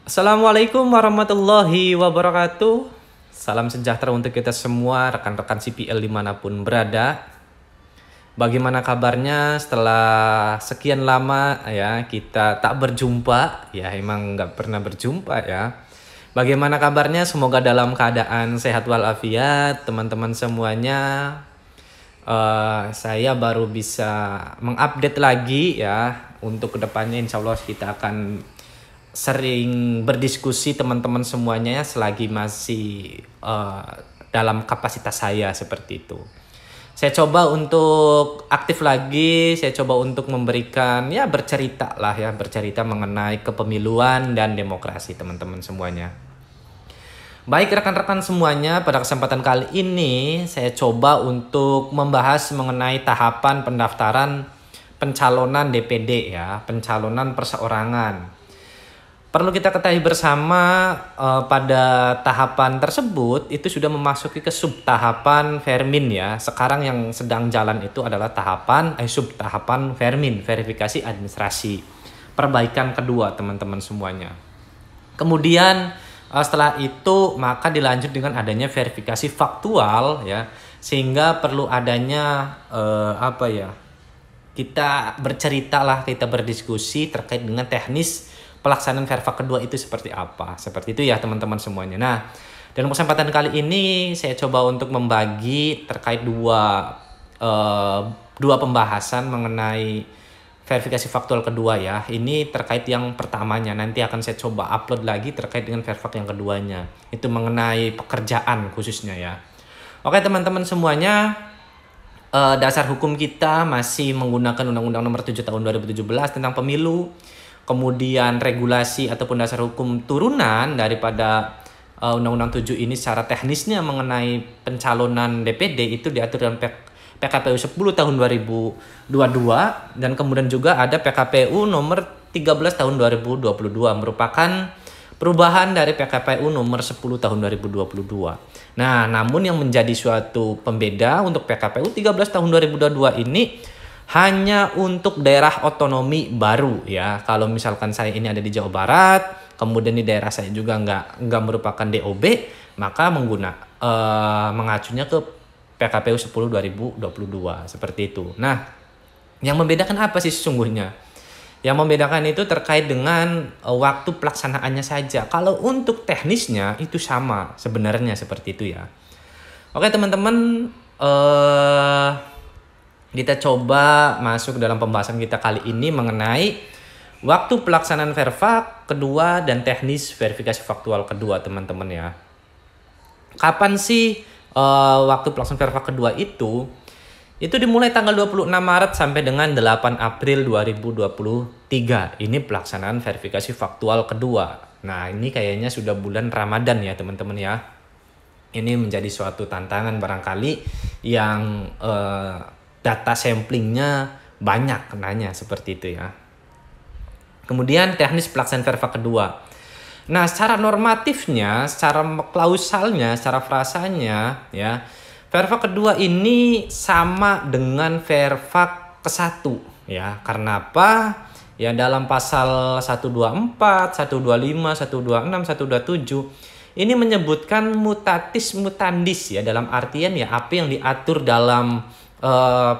Assalamualaikum warahmatullahi wabarakatuh. Salam sejahtera untuk kita semua, rekan-rekan CPL dimanapun berada. Bagaimana kabarnya setelah sekian lama ya kita tak berjumpa? Ya emang nggak pernah berjumpa ya. Bagaimana kabarnya? Semoga dalam keadaan sehat walafiat teman-teman semuanya. Saya baru bisa mengupdate lagi ya. Untuk kedepannya insya Allah kita akan sering berdiskusi teman-teman semuanya selagi masih dalam kapasitas saya seperti itu. Saya coba untuk aktif lagi, saya coba untuk memberikan ya bercerita mengenai kepemiluan dan demokrasi teman-teman semuanya. Baik rekan-rekan semuanya, pada kesempatan kali ini saya coba untuk membahas mengenai tahapan pendaftaran pencalonan DPD ya, pencalonan perseorangan. Perlu kita ketahui bersama pada tahapan tersebut itu sudah memasuki ke subtahapan Vermin ya. Sekarang yang sedang jalan itu adalah subtahapan Vermin, verifikasi administrasi. Perbaikan kedua teman-teman semuanya. Kemudian setelah itu maka dilanjut dengan adanya verifikasi faktual ya. Sehingga perlu adanya kita bercerita lah, kita berdiskusi terkait dengan teknis pelaksanaan verfak kedua itu seperti apa. Seperti itu ya teman-teman semuanya. Nah, dalam kesempatan kali ini saya coba untuk membagi terkait dua pembahasan mengenai verifikasi faktual kedua ya. Ini terkait yang pertamanya, nanti akan saya coba upload lagi terkait dengan verfak yang keduanya. Itu mengenai pekerjaan khususnya ya. Oke teman-teman semuanya, dasar hukum kita masih menggunakan Undang-Undang Nomor 7 Tahun 2017 tentang Pemilu. Kemudian regulasi ataupun dasar hukum turunan daripada Undang-Undang 7 ini secara teknisnya mengenai pencalonan DPD itu diatur dalam PKPU 10 tahun 2022 dan kemudian juga ada PKPU nomor 13 tahun 2022 merupakan perubahan dari PKPU nomor 10 tahun 2022. Nah, namun yang menjadi suatu pembeda untuk PKPU 13 tahun 2022 ini hanya untuk daerah otonomi baru ya. Kalau misalkan saya ini ada di Jawa Barat, kemudian di daerah saya juga nggak merupakan DOB, maka mengacunya ke PKPU 10 2022 seperti itu. Nah, yang membedakan apa sih sesungguhnya? Yang membedakan itu terkait dengan waktu pelaksanaannya saja. Kalau untuk teknisnya itu sama sebenarnya seperti itu ya. Oke teman-teman, kita coba masuk dalam pembahasan kita kali ini mengenai waktu pelaksanaan verfak kedua dan teknis verifikasi faktual kedua teman-teman ya. Kapan sih waktu pelaksanaan verfak kedua itu? Itu dimulai tanggal 26 Maret sampai dengan 8 April 2023. Ini pelaksanaan verifikasi faktual kedua. Nah ini kayaknya sudah bulan Ramadan ya teman-teman ya. Ini menjadi suatu tantangan barangkali yang data samplingnya banyak kenanya seperti itu ya. Kemudian teknis pelaksanaan verfak kedua. Nah, secara normatifnya, secara klausalnya, secara frasanya ya, verfak kedua ini sama dengan verfak ke-1 ya. Karena apa? Ya dalam pasal 124, 125, 126, 127 ini menyebutkan mutatis mutandis ya, dalam artian ya apa yang diatur dalam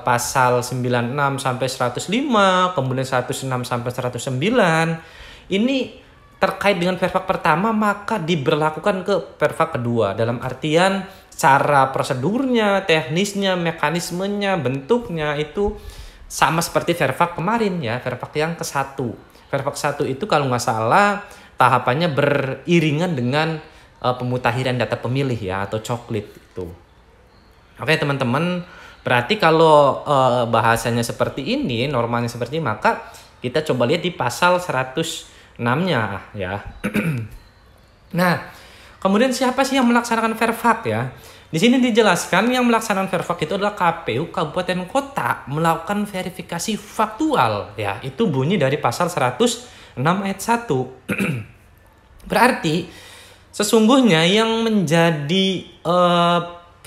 pasal 96 sampai 105, kemudian 106 sampai 109 ini terkait dengan verfak pertama maka diberlakukan ke verfak kedua. Dalam artian cara prosedurnya, teknisnya, mekanismenya, bentuknya itu sama seperti verfak kemarin ya, verfak yang ke-1. Verfak 1 itu kalau nggak salah tahapannya beriringan dengan pemutahiran data pemilih ya, atau coklit itu. Oke teman-teman, berarti kalau bahasanya seperti ini, normalnya seperti ini, maka kita coba lihat di pasal 106-nya ya. Nah, kemudian siapa sih yang melaksanakan verfak ya? Di sini dijelaskan yang melaksanakan verfak itu adalah KPU Kabupaten Kota melakukan verifikasi faktual ya. Itu bunyi dari pasal 106 ayat 1. Berarti sesungguhnya yang menjadi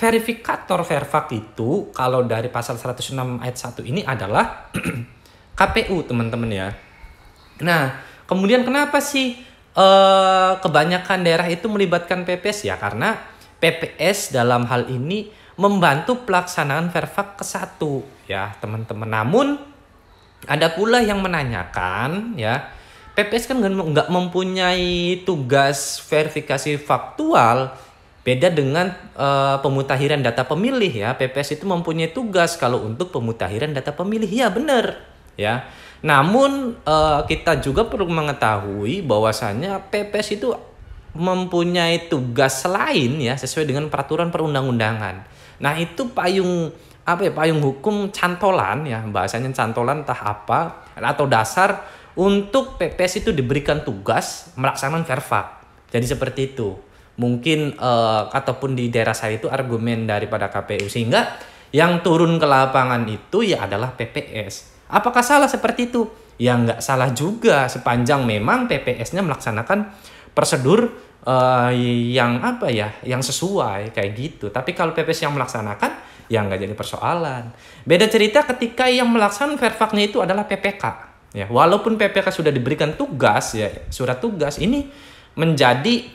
verifikator verfak itu kalau dari pasal 106 ayat 1 ini adalah KPU teman-teman ya. Nah, kemudian kenapa sih kebanyakan daerah itu melibatkan PPS ya, karena PPS dalam hal ini membantu pelaksanaan Verfak ke-1 ya teman-teman. Namun ada pula yang menanyakan ya, PPS kan nggak mempunyai tugas verifikasi faktual, beda dengan pemutahiran data pemilih ya. PPS itu mempunyai tugas kalau untuk pemutahiran data pemilih, ya benar ya. Namun kita juga perlu mengetahui bahwasannya PPS itu mempunyai tugas selain ya, sesuai dengan peraturan perundang-undangan. Nah itu payung hukum cantolan ya, bahasanya cantolan entah apa atau dasar untuk PPS itu diberikan tugas melaksanakan Verfak. Jadi seperti itu. Mungkin ataupun di daerah saya itu argumen daripada KPU, sehingga yang turun ke lapangan itu ya adalah PPS. Apakah salah seperti itu? Ya nggak salah juga, sepanjang memang PPS-nya melaksanakan prosedur yang sesuai kayak gitu. Tapi kalau PPS yang melaksanakan ya nggak jadi persoalan. Beda cerita ketika yang melaksanakan Verfaknya itu adalah PPK. Ya, walaupun PPK sudah diberikan tugas ya, surat tugas ini menjadi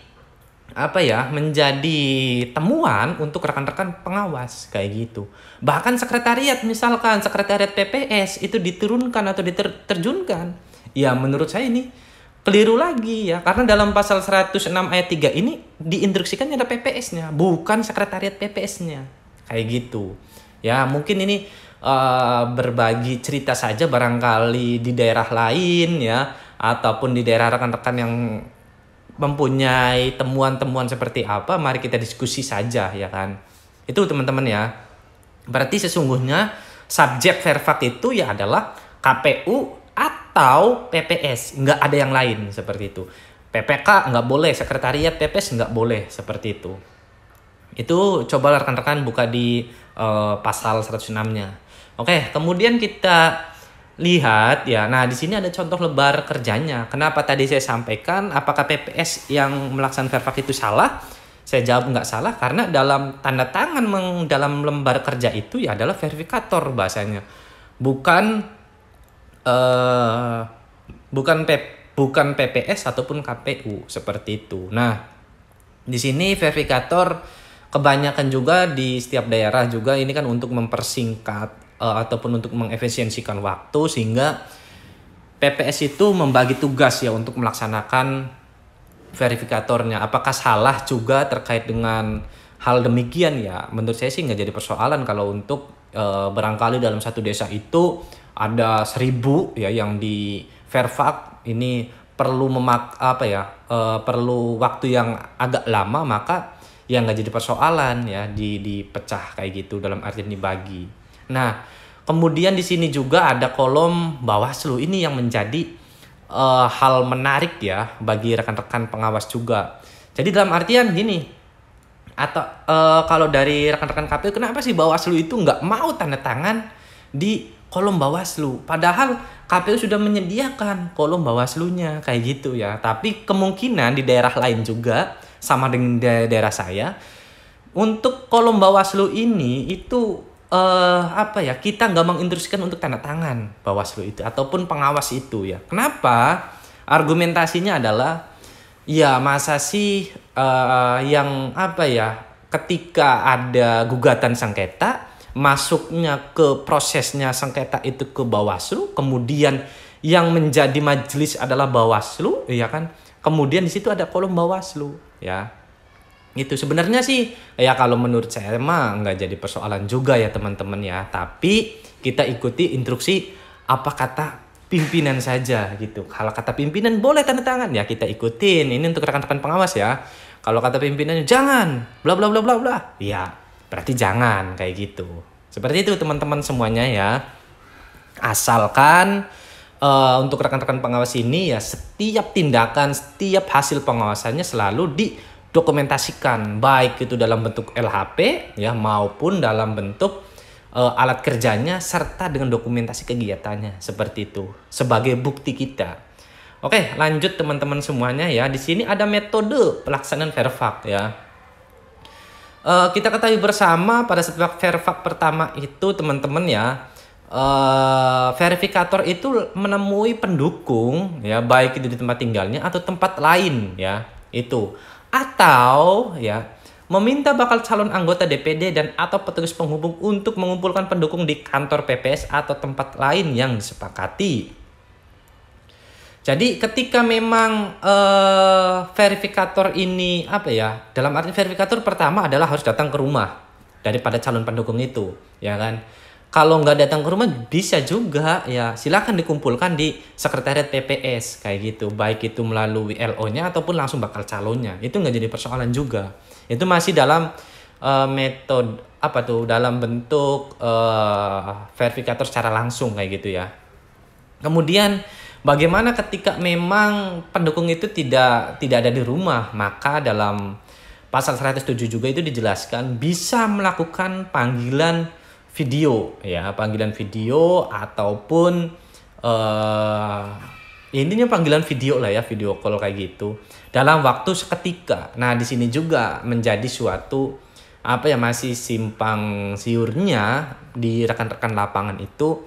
temuan untuk rekan-rekan pengawas kayak gitu. Bahkan sekretariat, misalkan sekretariat PPS itu diturunkan atau diterjunkan, ya menurut saya ini keliru lagi ya, karena dalam pasal 106 ayat 3 ini diinstruksikannya ada PPS-nya, bukan sekretariat PPS-nya kayak gitu. Ya mungkin ini berbagi cerita saja, barangkali di daerah lain ya, ataupun di daerah rekan-rekan yang mempunyai temuan-temuan seperti apa, mari kita diskusi saja ya kan. Itu teman-teman ya. Berarti sesungguhnya subjek Verfak itu ya adalah KPU atau PPS, nggak ada yang lain seperti itu. PPK nggak boleh, sekretariat PPS nggak boleh seperti itu. Itu coba rekan-rekan buka di pasal 106-nya. Oke, kemudian kita lihat ya. Nah, di sini ada contoh lebar kerjanya. Kenapa tadi saya sampaikan apakah PPS yang melaksanakan Verfak itu salah? Saya jawab nggak salah, karena dalam tanda tangan dalam lembar kerja itu ya adalah verifikator bahasanya. Bukan PPS ataupun KPU seperti itu. Nah, di sini verifikator kebanyakan juga di setiap daerah juga ini kan untuk mempersingkat ataupun untuk mengefisiensikan waktu, sehingga PPS itu membagi tugas ya untuk melaksanakan verifikatornya. Apakah salah juga terkait dengan hal demikian ya? Menurut saya sih nggak jadi persoalan kalau untuk barangkali dalam satu desa itu ada 1000 ya yang di Verfak, ini perlu perlu waktu yang agak lama, maka ya nggak jadi persoalan ya dipecah kayak gitu, dalam artian dibagi. Nah, kemudian di sini juga ada kolom Bawaslu, ini yang menjadi hal menarik ya bagi rekan-rekan pengawas juga. Jadi dalam artian gini, atau kalau dari rekan-rekan KPU, kenapa sih Bawaslu itu nggak mau tanda tangan di kolom Bawaslu? Padahal KPU sudah menyediakan kolom Bawaslunya kayak gitu ya. Tapi kemungkinan di daerah lain juga sama dengan daerah saya, untuk kolom Bawaslu ini itu kita nggak menginstruksikan untuk tanda tangan Bawaslu itu ataupun pengawas itu ya. Kenapa? Argumentasinya adalah ya masa sih ketika ada gugatan sengketa, masuknya ke prosesnya sengketa itu ke Bawaslu, kemudian yang menjadi majelis adalah Bawaslu ya kan. Kemudian di situ ada kolom Bawaslu ya. Itu sebenarnya sih ya kalau menurut saya mah nggak jadi persoalan juga ya teman-teman ya. Tapi kita ikuti instruksi apa kata pimpinan saja gitu. Kalau kata pimpinan boleh tanda tangan ya kita ikutin. Ini untuk rekan-rekan pengawas ya. Kalau kata pimpinannya jangan bla bla bla bla bla, ya berarti jangan kayak gitu. Seperti itu teman-teman semuanya ya. Asalkan untuk rekan-rekan pengawas ini ya setiap tindakan, setiap hasil pengawasannya selalu didokumentasikan, baik itu dalam bentuk LHP ya maupun dalam bentuk alat kerjanya serta dengan dokumentasi kegiatannya seperti itu sebagai bukti kita. Oke, lanjut teman-teman semuanya ya. Di sini ada metode pelaksanaan Verfak ya. Kita ketahui bersama pada saat Verfak pertama itu teman-teman ya, verifikator itu menemui pendukung ya, baik itu di tempat tinggalnya atau tempat lain ya, itu, atau ya meminta bakal calon anggota DPD dan atau petugas penghubung untuk mengumpulkan pendukung di kantor PPS atau tempat lain yang disepakati. Jadi ketika memang verifikator ini apa ya, dalam arti verifikator pertama adalah harus datang ke rumah daripada calon pendukung itu, ya kan. Kalau nggak datang ke rumah bisa juga ya, silakan dikumpulkan di sekretariat PPS kayak gitu, baik itu melalui LO-nya ataupun langsung bakal calonnya, itu nggak jadi persoalan juga. Itu masih dalam metode apa tuh, dalam bentuk verifikator secara langsung kayak gitu ya. Kemudian bagaimana ketika memang pendukung itu tidak ada di rumah, maka dalam pasal 107 juga itu dijelaskan bisa melakukan panggilan video ya, panggilan video ataupun intinya panggilan video lah ya, video call kayak gitu dalam waktu seketika. Nah, di sini juga menjadi suatu apa ya, masih simpang siurnya di rekan-rekan lapangan itu.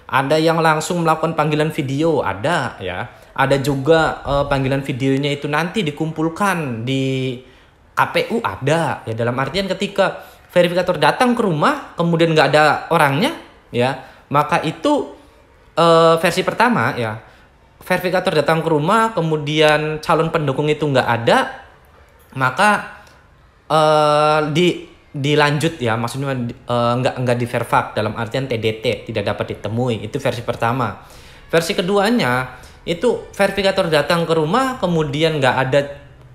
Ada yang langsung melakukan panggilan video, ada ya. Ada juga panggilan videonya itu nanti dikumpulkan di KPU, ada ya. Dalam artian ketika verifikator datang ke rumah kemudian nggak ada orangnya ya, maka itu versi pertama ya, verifikator datang ke rumah kemudian calon pendukung itu nggak ada, maka dilanjut ya, maksudnya nggak di verifak, dalam artian TDT, tidak dapat ditemui. Itu versi pertama. Versi keduanya itu verifikator datang ke rumah kemudian nggak ada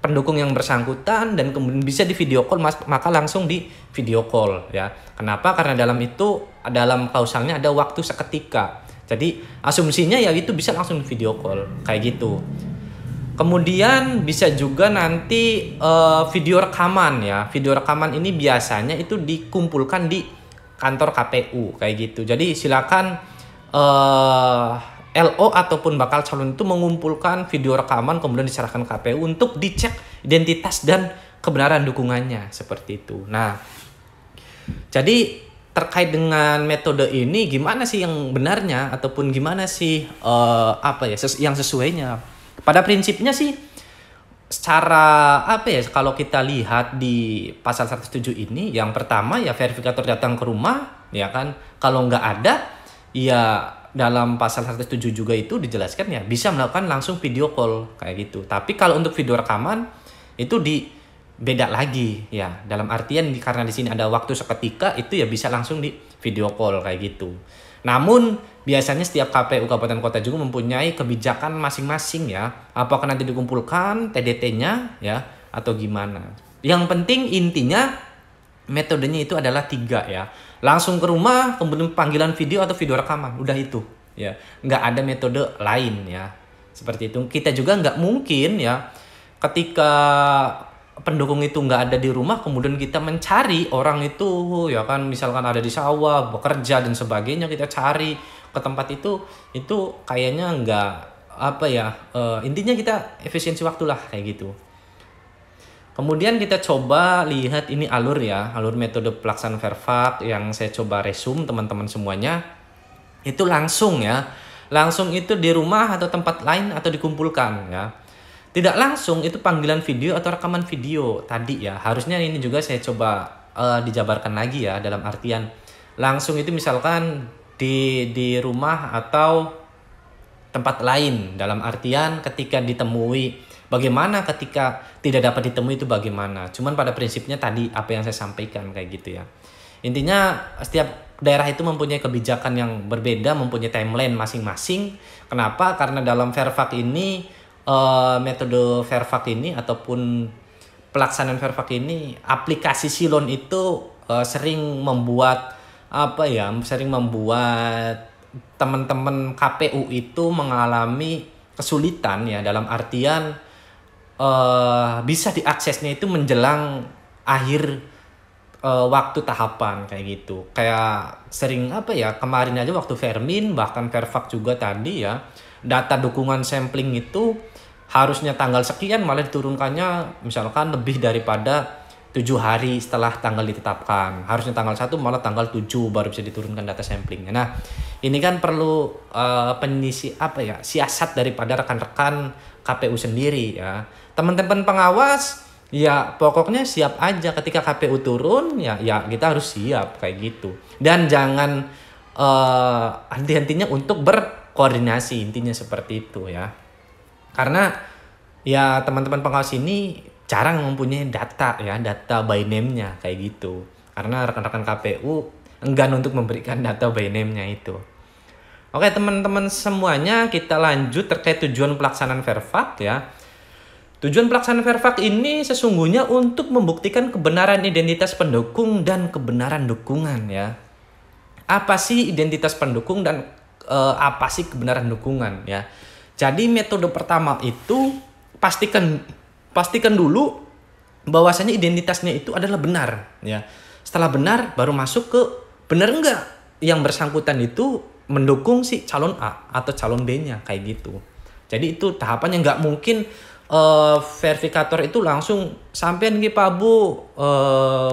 pendukung yang bersangkutan dan kemudian bisa di video call, maka langsung di video call ya. Kenapa? Karena dalam itu, dalam klausalnya ada waktu seketika. Jadi asumsinya ya itu bisa langsung di video call kayak gitu. Kemudian bisa juga nanti video rekaman ya. Video rekaman ini biasanya itu dikumpulkan di kantor KPU kayak gitu. Jadi silakan LO ataupun bakal calon itu mengumpulkan video rekaman kemudian diserahkan KPU untuk dicek identitas dan kebenaran dukungannya, seperti itu. Nah, jadi terkait dengan metode ini gimana sih yang benarnya ataupun gimana sih apa ya yang sesuainya? Pada prinsipnya sih secara apa ya, kalau kita lihat di pasal 107 ini, yang pertama ya verifikator datang ke rumah ya kan. Kalau nggak ada ya dalam pasal 107 juga itu dijelaskan ya bisa melakukan langsung video call kayak gitu. Tapi kalau untuk video rekaman itu beda lagi ya, dalam artian karena di sini ada waktu seketika, itu ya bisa langsung di video call kayak gitu. Namun biasanya setiap KPU kabupaten kota juga mempunyai kebijakan masing-masing ya, apakah nanti dikumpulkan TDT-nya ya atau gimana. Yang penting intinya metodenya itu adalah 3 ya. Langsung ke rumah, kemudian panggilan video atau video rekaman, udah itu ya. Nggak ada metode lain ya, seperti itu. Kita juga nggak mungkin ya ketika pendukung itu nggak ada di rumah kemudian kita mencari orang itu ya kan, misalkan ada di sawah bekerja dan sebagainya, kita cari ke tempat itu kayaknya nggak apa ya, intinya kita efisiensi waktu lah kayak gitu. Kemudian kita coba lihat ini alur ya, alur metode pelaksanaan verfak yang saya coba resume teman-teman semuanya. Itu langsung ya, langsung itu di rumah atau tempat lain atau dikumpulkan ya. Tidak langsung itu panggilan video atau rekaman video tadi ya. Harusnya ini juga saya coba dijabarkan lagi ya, dalam artian langsung itu misalkan di rumah atau tempat lain, dalam artian ketika ditemui, bagaimana ketika tidak dapat ditemui itu bagaimana. Cuman pada prinsipnya tadi apa yang saya sampaikan kayak gitu ya. Intinya setiap daerah itu mempunyai kebijakan yang berbeda, mempunyai timeline masing-masing. Kenapa? Karena dalam verfak ini, metode verfak ini ataupun pelaksanaan verfak ini, aplikasi Silon itu sering membuat apa ya, sering membuat teman-teman KPU itu mengalami kesulitan ya, dalam artian bisa diaksesnya itu menjelang akhir waktu tahapan kayak gitu. Kayak sering apa ya, kemarin aja waktu Vermin bahkan Verfak juga tadi ya, data dukungan sampling itu harusnya tanggal sekian malah diturunkannya misalkan lebih daripada 7 hari setelah tanggal ditetapkan. Harusnya tanggal 1 malah tanggal 7 baru bisa diturunkan data samplingnya. Nah, ini kan perlu siasat daripada rekan-rekan KPU sendiri ya. Teman-teman pengawas ya pokoknya siap aja ketika KPU turun ya kita harus siap kayak gitu. Dan jangan henti-hentinya untuk berkoordinasi, intinya seperti itu ya. Karena ya teman-teman pengawas ini jarang mempunyai data by name-nya kayak gitu. Karena rekan-rekan KPU enggan untuk memberikan data by name-nya itu. Oke teman-teman semuanya, kita lanjut terkait tujuan pelaksanaan Verfak ya. Tujuan pelaksanaan Verfak ini sesungguhnya untuk membuktikan kebenaran identitas pendukung dan kebenaran dukungan ya. Apa sih identitas pendukung dan apa sih kebenaran dukungan ya. Jadi metode pertama itu pastikan dulu bahwasanya identitasnya itu adalah benar ya. Setelah benar baru masuk ke benar enggak yang bersangkutan itu mendukung si calon A atau calon B-nya kayak gitu. Jadi itu tahapannya, nggak mungkin verifikator itu langsung sampean Pak Bu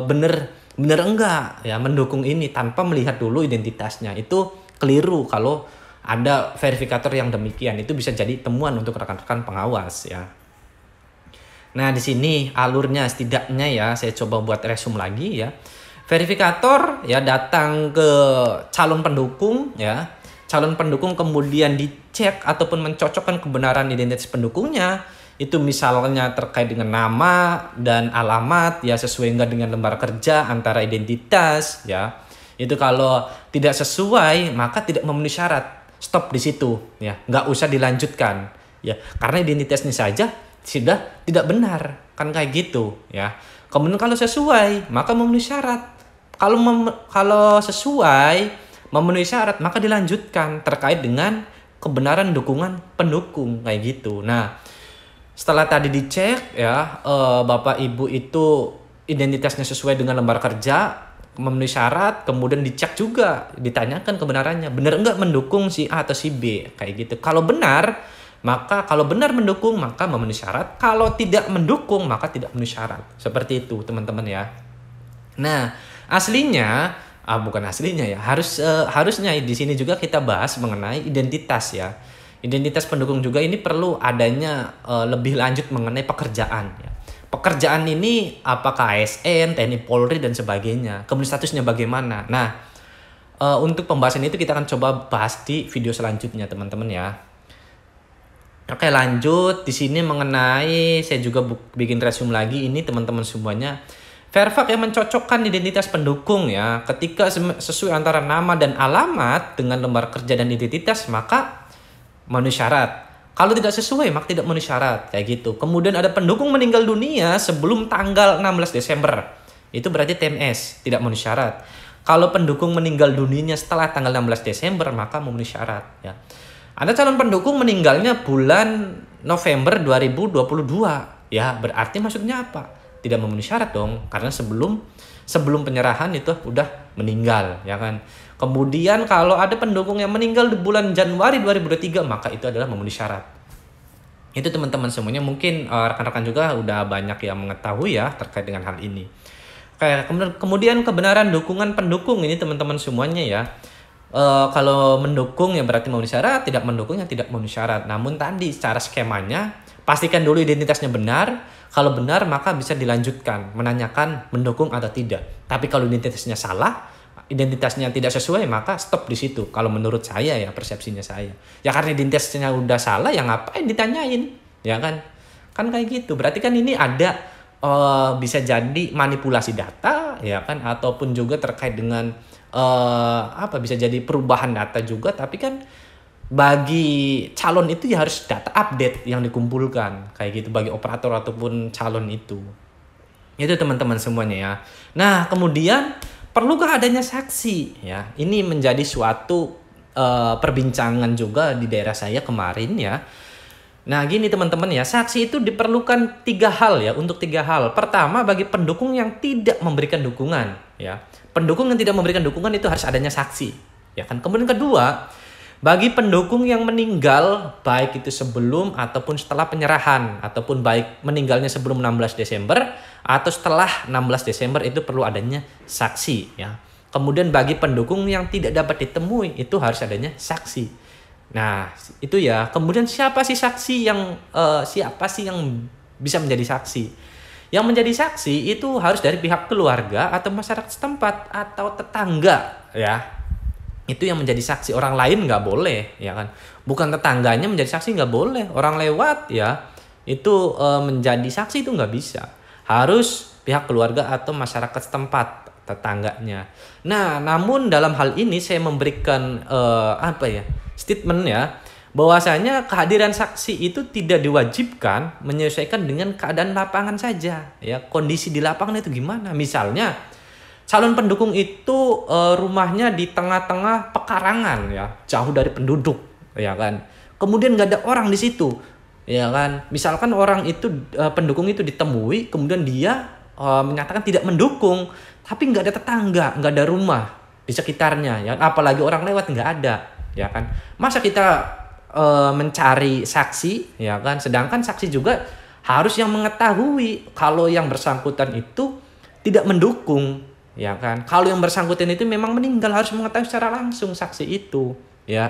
bener enggak ya mendukung ini tanpa melihat dulu identitasnya. Itu keliru kalau ada verifikator yang demikian. Itu bisa jadi temuan untuk rekan-rekan pengawas ya. Nah, di sini alurnya setidaknya ya saya coba buat resume lagi ya. Verifikator ya datang ke calon pendukung ya. Calon pendukung kemudian dicek ataupun mencocokkan kebenaran identitas pendukungnya. Itu misalnya terkait dengan nama dan alamat ya, sesuai enggak dengan lembar kerja antara identitas ya. Itu kalau tidak sesuai maka tidak memenuhi syarat. Stop di situ ya, nggak usah dilanjutkan ya. Karena identitasnya saja sudah tidak benar kan kayak gitu ya. Kemudian kalau sesuai maka memenuhi syarat. Kalau sesuai memenuhi syarat maka dilanjutkan terkait dengan kebenaran dukungan pendukung kayak gitu. Nah, setelah tadi dicek ya Bapak Ibu itu identitasnya sesuai dengan lembar kerja, memenuhi syarat, kemudian dicek juga, ditanyakan kebenarannya, benar enggak mendukung si A atau si B kayak gitu. Kalau benar mendukung maka memenuhi syarat, kalau tidak mendukung maka tidak memenuhi syarat. Seperti itu teman-teman ya. Nah, harusnya di sini juga kita bahas mengenai identitas ya. Identitas pendukung juga ini perlu adanya lebih lanjut mengenai pekerjaan ya. Pekerjaan ini apakah ASN, TNI Polri dan sebagainya. Kemudian statusnya bagaimana. Nah, untuk pembahasan itu kita akan coba bahas di video selanjutnya teman-teman ya. Oke, lanjut di sini mengenai saya juga bikin resume lagi ini teman-teman semuanya. Verfak yang mencocokkan identitas pendukung ya. Ketika sesuai antara nama dan alamat dengan lembar kerja dan identitas maka memenuhi syarat. Kalau tidak sesuai maka tidak memenuhi syarat kayak gitu. Kemudian ada pendukung meninggal dunia sebelum tanggal 16 Desember. Itu berarti TMS, tidak memenuhi syarat. Kalau pendukung meninggal dunianya setelah tanggal 16 Desember maka memenuhi syarat ya. Ada calon pendukung meninggalnya bulan November 2022. Ya, berarti maksudnya apa? Tidak memenuhi syarat dong, karena sebelum penyerahan itu udah meninggal, ya kan. Kemudian kalau ada pendukung yang meninggal di bulan Januari 2023, maka itu adalah memenuhi syarat. Itu teman-teman semuanya, mungkin rekan-rekan juga udah banyak yang mengetahui ya terkait dengan hal ini. Kemudian kebenaran dukungan pendukung ini teman-teman semuanya ya. Kalau mendukung ya berarti memenuhi syarat, tidak mendukung ya tidak memenuhi syarat. Namun tadi secara skemanya pastikan dulu identitasnya benar. Kalau benar maka bisa dilanjutkan menanyakan mendukung atau tidak. Tapi kalau identitasnya salah, identitasnya tidak sesuai maka stop di situ. Kalau menurut saya ya, persepsinya saya. Ya karena identitasnya udah salah ya ngapain ditanyain, ya kan? Kan kayak gitu. Berarti kan ini ada bisa jadi manipulasi data ya kan, ataupun juga terkait dengan bisa jadi perubahan data juga. Tapi kan bagi calon itu ya harus data update yang dikumpulkan kayak gitu bagi operator ataupun calon itu teman-teman semuanya ya. Nah kemudian perlukah adanya saksi ya, ini menjadi suatu perbincangan juga di daerah saya kemarin ya. Nah gini teman-teman ya, saksi itu diperlukan 3 hal ya, untuk 3 hal. Pertama, bagi pendukung yang tidak memberikan dukungan ya. Pendukung yang tidak memberikan dukungan itu harus adanya saksi ya kan. Kemudian kedua, Bagi pendukung yang meninggal, baik itu sebelum ataupun setelah penyerahan, ataupun baik meninggalnya sebelum 16 Desember atau setelah 16 Desember, itu perlu adanya saksi ya. Kemudian bagi pendukung yang tidak dapat ditemui, itu harus adanya saksi. Nah, itu ya. Kemudian siapa sih yang bisa menjadi saksi? Yang menjadi saksi itu harus dari pihak keluarga atau masyarakat setempat atau tetangga ya. Itu yang menjadi saksi, orang lain nggak boleh ya kan, bukan tetangganya menjadi saksi nggak boleh, orang lewat ya itu menjadi saksi itu nggak bisa, harus pihak keluarga atau masyarakat setempat tetangganya. Nah, namun dalam hal ini saya memberikan statement ya, bahwasanya kehadiran saksi itu tidak diwajibkan, menyesuaikan dengan keadaan lapangan saja ya, kondisi di lapangan itu gimana. Misalnya calon pendukung itu rumahnya di tengah-tengah pekarangan ya, jauh dari penduduk ya kan. Kemudian nggak ada orang di situ ya kan. Misalkan orang itu pendukung itu ditemui, kemudian dia menyatakan tidak mendukung, tapi nggak ada tetangga, nggak ada rumah di sekitarnya ya. Apalagi orang lewat nggak ada ya kan. Masa kita mencari saksi ya kan, sedangkan saksi juga harus yang mengetahui kalau yang bersangkutan itu tidak mendukung ya kan. Kalau yang bersangkutan itu memang meninggal, harus mengetahui secara langsung saksi itu ya.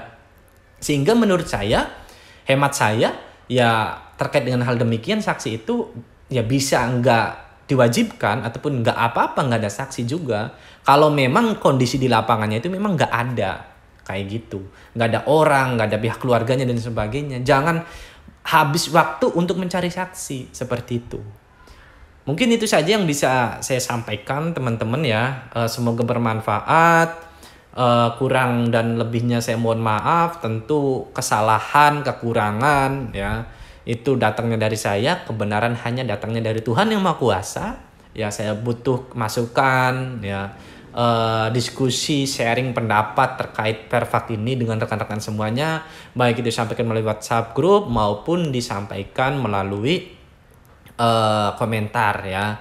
Sehingga menurut saya, hemat saya ya, terkait dengan hal demikian, saksi itu ya bisa nggak diwajibkan ataupun nggak apa-apa nggak ada saksi juga, kalau memang kondisi di lapangannya itu memang nggak ada kayak gitu, nggak ada orang, nggak ada pihak keluarganya dan sebagainya. Jangan habis waktu untuk mencari saksi seperti itu. Mungkin itu saja yang bisa saya sampaikan teman-teman ya. Semoga bermanfaat. Kurang dan lebihnya saya mohon maaf. Tentu kesalahan, kekurangan ya, itu datangnya dari saya. Kebenaran hanya datangnya dari Tuhan yang Maha Kuasa. Ya, saya butuh masukan ya, diskusi, sharing pendapat terkait Perfak ini dengan rekan-rekan semuanya. Baik itu disampaikan melalui WhatsApp group maupun disampaikan melalui komentar ya.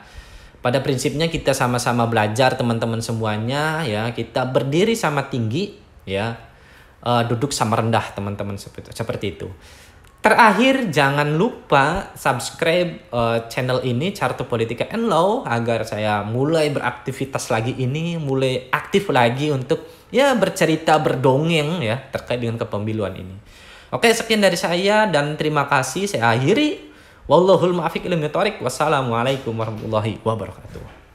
Pada prinsipnya kita sama-sama belajar teman-teman semuanya ya. Kita berdiri sama tinggi ya, duduk sama rendah teman-teman, seperti itu. Terakhir, jangan lupa subscribe channel ini, Carto Politika and Law, agar saya mulai beraktivitas lagi ini, mulai aktif lagi untuk ya bercerita, berdongeng ya terkait dengan kepemiluan ini. Oke, sekian dari saya dan terima kasih. Saya akhiri. Wallahul muwaffiq ila thoriq. Wassalamualaikum warahmatullahi wabarakatuh.